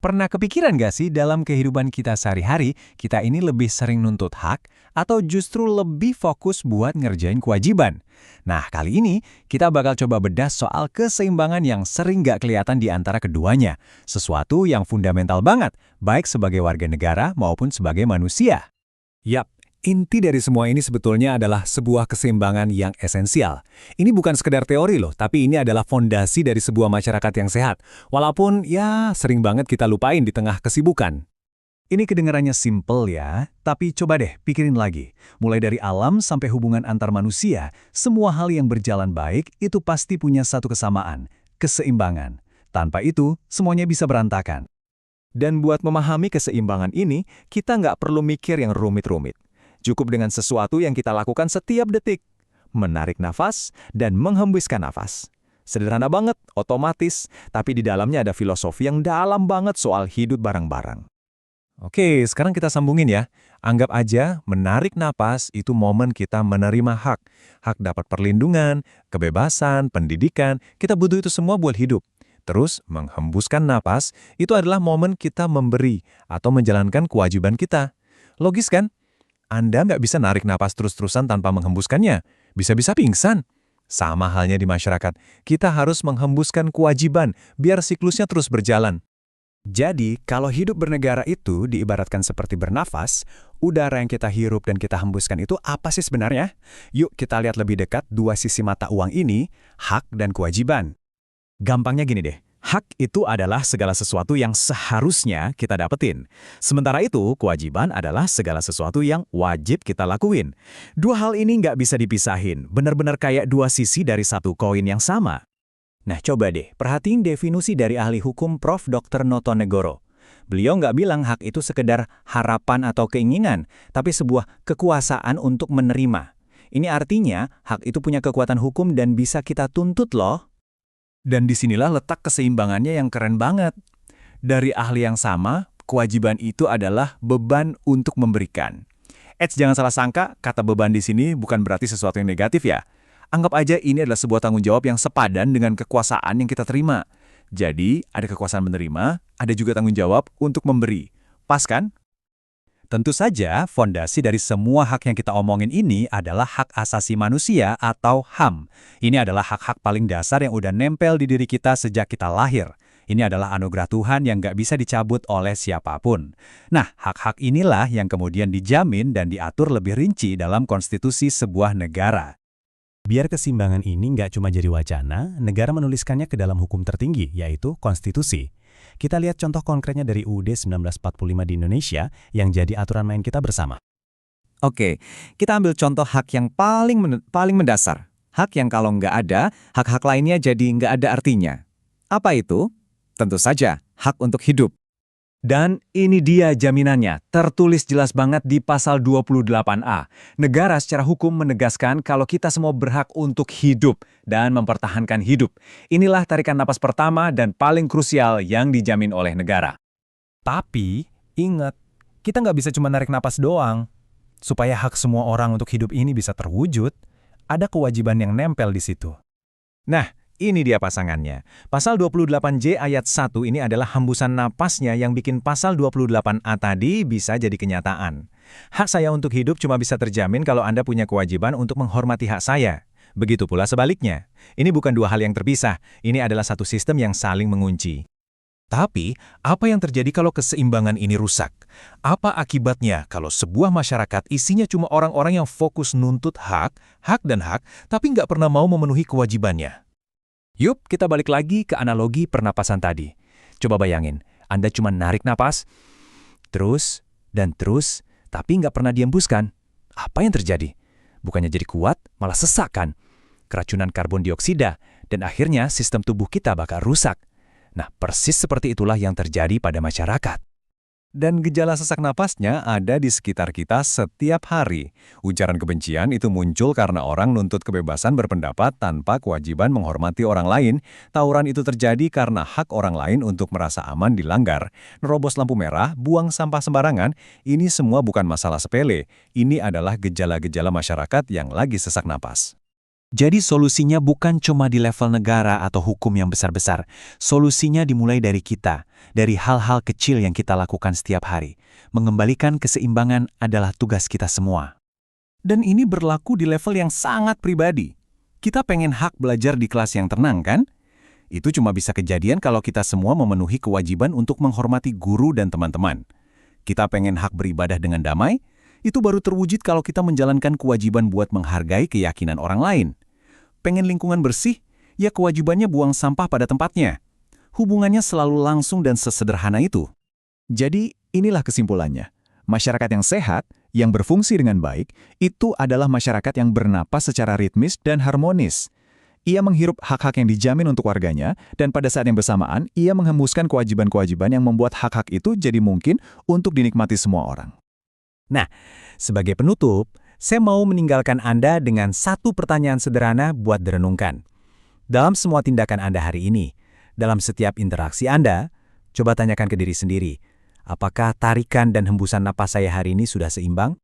Pernah kepikiran gak sih dalam kehidupan kita sehari-hari, kita ini lebih sering nuntut hak atau justru lebih fokus buat ngerjain kewajiban? Nah, kali ini kita bakal coba bedah soal keseimbangan yang sering gak kelihatan di antara keduanya. Sesuatu yang fundamental banget, baik sebagai warga negara maupun sebagai manusia. Yap, inti dari semua ini sebetulnya adalah sebuah keseimbangan yang esensial. Ini bukan sekedar teori loh, tapi ini adalah fondasi dari sebuah masyarakat yang sehat. Walaupun ya sering banget kita lupain di tengah kesibukan. Ini kedengarannya simple ya, tapi coba deh pikirin lagi. Mulai dari alam sampai hubungan antar manusia, semua hal yang berjalan baik itu pasti punya satu kesamaan, keseimbangan. Tanpa itu, semuanya bisa berantakan. Dan buat memahami keseimbangan ini, kita nggak perlu mikir yang rumit-rumit. Cukup dengan sesuatu yang kita lakukan setiap detik. Menarik nafas dan menghembuskan nafas. Sederhana banget, otomatis, tapi di dalamnya ada filosofi yang dalam banget soal hidup bareng-bareng. Oke, sekarang kita sambungin ya. Anggap aja menarik napas itu momen kita menerima hak. Hak dapat perlindungan, kebebasan, pendidikan, kita butuh itu semua buat hidup. Terus, menghembuskan napas itu adalah momen kita memberi atau menjalankan kewajiban kita. Logis kan? Anda nggak bisa narik napas terus-terusan tanpa menghembuskannya. Bisa-bisa pingsan. Sama halnya di masyarakat, kita harus menghembuskan kewajiban biar siklusnya terus berjalan. Jadi, kalau hidup bernegara itu diibaratkan seperti bernafas, udara yang kita hirup dan kita hembuskan itu apa sih sebenarnya? Yuk kita lihat lebih dekat dua sisi mata uang ini, hak dan kewajiban. Gampangnya gini deh, hak itu adalah segala sesuatu yang seharusnya kita dapetin. Sementara itu, kewajiban adalah segala sesuatu yang wajib kita lakuin. Dua hal ini nggak bisa dipisahin, benar-benar kayak dua sisi dari satu koin yang sama. Nah, coba deh, perhatiin definisi dari ahli hukum Prof. Dr. Noto Negoro. Beliau nggak bilang hak itu sekedar harapan atau keinginan, tapi sebuah kekuasaan untuk menerima. Ini artinya, hak itu punya kekuatan hukum dan bisa kita tuntut loh. Dan disinilah letak keseimbangannya yang keren banget. Dari ahli yang sama, kewajiban itu adalah beban untuk memberikan. Jangan salah sangka, kata beban di sini bukan berarti sesuatu yang negatif ya. Anggap aja ini adalah sebuah tanggung jawab yang sepadan dengan kekuasaan yang kita terima. Jadi, ada kekuasaan menerima, ada juga tanggung jawab untuk memberi. Pas kan? Tentu saja, fondasi dari semua hak yang kita omongin ini adalah hak asasi manusia atau HAM. Ini adalah hak-hak paling dasar yang udah nempel di diri kita sejak kita lahir. Ini adalah anugerah Tuhan yang nggak bisa dicabut oleh siapapun. Nah, hak-hak inilah yang kemudian dijamin dan diatur lebih rinci dalam konstitusi sebuah negara. Biar keseimbangan ini nggak cuma jadi wacana, negara menuliskannya ke dalam hukum tertinggi, yaitu konstitusi. Kita lihat contoh konkretnya dari UUD 1945 di Indonesia yang jadi aturan main kita bersama. Oke, kita ambil contoh hak yang paling mendasar. Hak yang kalau nggak ada, hak-hak lainnya jadi nggak ada artinya. Apa itu? Tentu saja, hak untuk hidup. Dan ini dia jaminannya, tertulis jelas banget di pasal 28A. Negara secara hukum menegaskan kalau kita semua berhak untuk hidup dan mempertahankan hidup. Inilah tarikan napas pertama dan paling krusial yang dijamin oleh negara. Tapi, ingat, kita nggak bisa cuma narik napas doang. Supaya hak semua orang untuk hidup ini bisa terwujud, ada kewajiban yang nempel di situ. Nah, ini dia pasangannya. Pasal 28J ayat 1 ini adalah hembusan napasnya yang bikin pasal 28A tadi bisa jadi kenyataan. Hak saya untuk hidup cuma bisa terjamin kalau Anda punya kewajiban untuk menghormati hak saya. Begitu pula sebaliknya. Ini bukan dua hal yang terpisah, ini adalah satu sistem yang saling mengunci. Tapi, apa yang terjadi kalau keseimbangan ini rusak? Apa akibatnya kalau sebuah masyarakat isinya cuma orang-orang yang fokus nuntut hak, tapi nggak pernah mau memenuhi kewajibannya? Yuk, kita balik lagi ke analogi pernapasan tadi. Coba bayangin, Anda cuma narik napas, terus, tapi nggak pernah dihembuskan. Apa yang terjadi? Bukannya jadi kuat, malah sesak kan? Keracunan karbon dioksida, dan akhirnya sistem tubuh kita bakal rusak. Nah, persis seperti itulah yang terjadi pada masyarakat. Dan gejala sesak napasnya ada di sekitar kita setiap hari. Ujaran kebencian itu muncul karena orang nuntut kebebasan berpendapat tanpa kewajiban menghormati orang lain. Tawuran itu terjadi karena hak orang lain untuk merasa aman dilanggar. Nerobos lampu merah, buang sampah sembarangan, ini semua bukan masalah sepele. Ini adalah gejala-gejala masyarakat yang lagi sesak napas. Jadi solusinya bukan cuma di level negara atau hukum yang besar-besar. Solusinya dimulai dari kita, dari hal-hal kecil yang kita lakukan setiap hari. Mengembalikan keseimbangan adalah tugas kita semua. Dan ini berlaku di level yang sangat pribadi. Kita pengen hak belajar di kelas yang tenang, kan? Itu cuma bisa kejadian kalau kita semua memenuhi kewajiban untuk menghormati guru dan teman-teman. Kita pengen hak beribadah dengan damai, itu baru terwujud kalau kita menjalankan kewajiban buat menghargai keyakinan orang lain. Pengen lingkungan bersih, ya kewajibannya buang sampah pada tempatnya. Hubungannya selalu langsung dan sesederhana itu. Jadi, inilah kesimpulannya. Masyarakat yang sehat, yang berfungsi dengan baik, itu adalah masyarakat yang bernapas secara ritmis dan harmonis. Ia menghirup hak-hak yang dijamin untuk warganya, dan pada saat yang bersamaan, ia menghembuskan kewajiban-kewajiban yang membuat hak-hak itu jadi mungkin untuk dinikmati semua orang. Nah, sebagai penutup, saya mau meninggalkan Anda dengan satu pertanyaan sederhana buat direnungkan. Dalam semua tindakan Anda hari ini, dalam setiap interaksi Anda, coba tanyakan ke diri sendiri, apakah tarikan dan hembusan napas saya hari ini sudah seimbang?